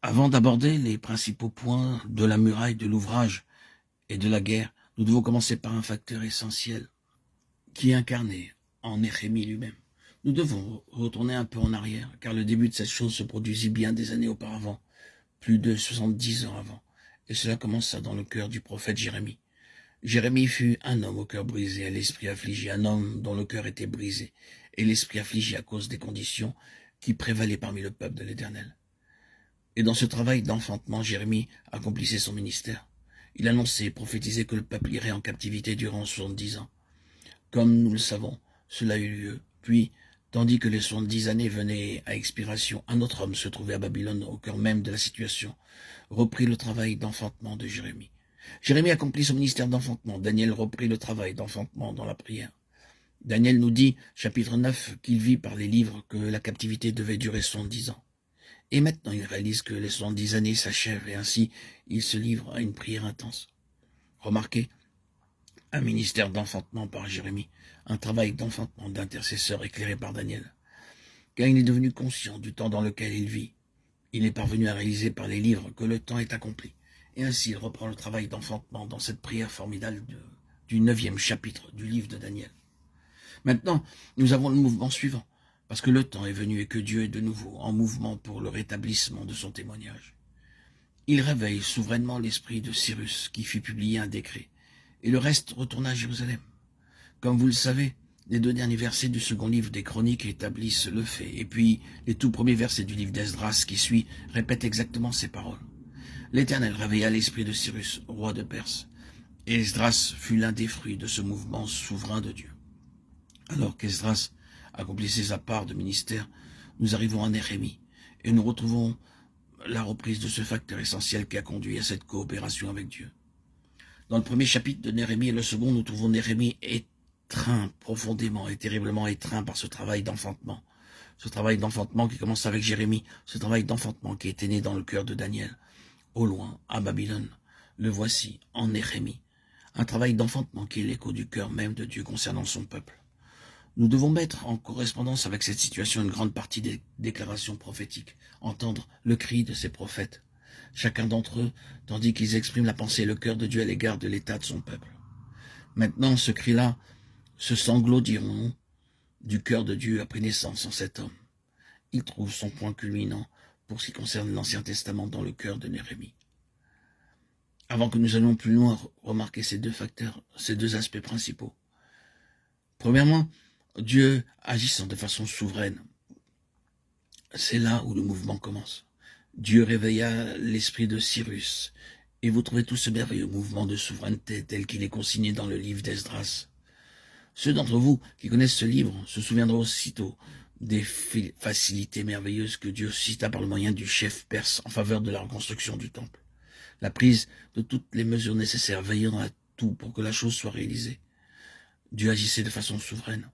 Avant d'aborder les principaux points de la muraille de l'ouvrage et de la guerre, nous devons commencer par un facteur essentiel qui est incarné en Néhémie lui-même. Nous devons retourner un peu en arrière, car le début de cette chose se produisit bien des années auparavant, plus de 70 ans avant, et cela commença dans le cœur du prophète Jérémie. Jérémie fut un homme au cœur brisé, à l'esprit affligé, un homme dont le cœur était brisé, et l'esprit affligé à cause des conditions qui prévalaient parmi le peuple de l'Éternel. Et dans ce travail d'enfantement, Jérémie accomplissait son ministère. Il annonçait et prophétisait que le peuple irait en captivité durant 70 ans. Comme nous le savons, cela eut lieu. Puis, tandis que les 70 années venaient à expiration, un autre homme se trouvait à Babylone, au cœur même de la situation, reprit le travail d'enfantement de Jérémie. Jérémie accomplit son ministère d'enfantement. Daniel reprit le travail d'enfantement dans la prière. Daniel nous dit, chapitre 9, qu'il vit par les livres que la captivité devait durer 70 ans. Et maintenant, il réalise que les 70 années s'achèvent et ainsi, il se livre à une prière intense. Remarquez, un ministère d'enfantement par Jérémie, un travail d'enfantement d'intercesseur éclairé par Daniel. Car il est devenu conscient du temps dans lequel il vit. Il est parvenu à réaliser par les livres que le temps est accompli. Et ainsi, il reprend le travail d'enfantement dans cette prière formidable du 9e chapitre du livre de Daniel. Maintenant, nous avons le mouvement suivant, parce que le temps est venu et que Dieu est de nouveau en mouvement pour le rétablissement de son témoignage. Il réveille souverainement l'esprit de Cyrus, qui fit publier un décret, et le reste retourna à Jérusalem. Comme vous le savez, les 2 derniers versets du second livre des Chroniques établissent le fait, et puis les tout premiers versets du livre d'Esdras qui suit répètent exactement ces paroles. L'Éternel réveilla l'esprit de Cyrus, roi de Perse, et Esdras fut l'un des fruits de ce mouvement souverain de Dieu. Alors qu'Esdras accomplissait sa part de ministère, nous arrivons à Néhémie, et nous retrouvons la reprise de ce facteur essentiel qui a conduit à cette coopération avec Dieu. Dans le premier chapitre de Néhémie et le second, nous trouvons Néhémie étreint profondément et terriblement étreint par ce travail d'enfantement. Ce travail d'enfantement qui commence avec Jérémie, ce travail d'enfantement qui était né dans le cœur de Daniel. Au loin, à Babylone, le voici en Néhémie. Un travail d'enfantement qui est l'écho du cœur même de Dieu concernant son peuple. Nous devons mettre en correspondance avec cette situation une grande partie des déclarations prophétiques, entendre le cri de ces prophètes, chacun d'entre eux, tandis qu'ils expriment la pensée et le cœur de Dieu à l'égard de l'état de son peuple. Maintenant, ce cri-là, ce sanglot, dirons-nous, du cœur de Dieu a pris naissance en cet homme. Il trouve son point culminant pour ce qui concerne l'Ancien Testament dans le cœur de Néhémie. Avant que nous allions plus loin, remarquer ces 2 facteurs, ces 2 aspects principaux. Premièrement, Dieu agissant de façon souveraine. C'est là où le mouvement commence. Dieu réveilla l'esprit de Cyrus, et vous trouvez tout ce merveilleux mouvement de souveraineté tel qu'il est consigné dans le livre d'Esdras. Ceux d'entre vous qui connaissent ce livre se souviendront aussitôt des facilités merveilleuses que Dieu suscita par le moyen du chef perse en faveur de la reconstruction du temple. La prise de toutes les mesures nécessaires, veillant à tout pour que la chose soit réalisée. Dieu agissait de façon souveraine.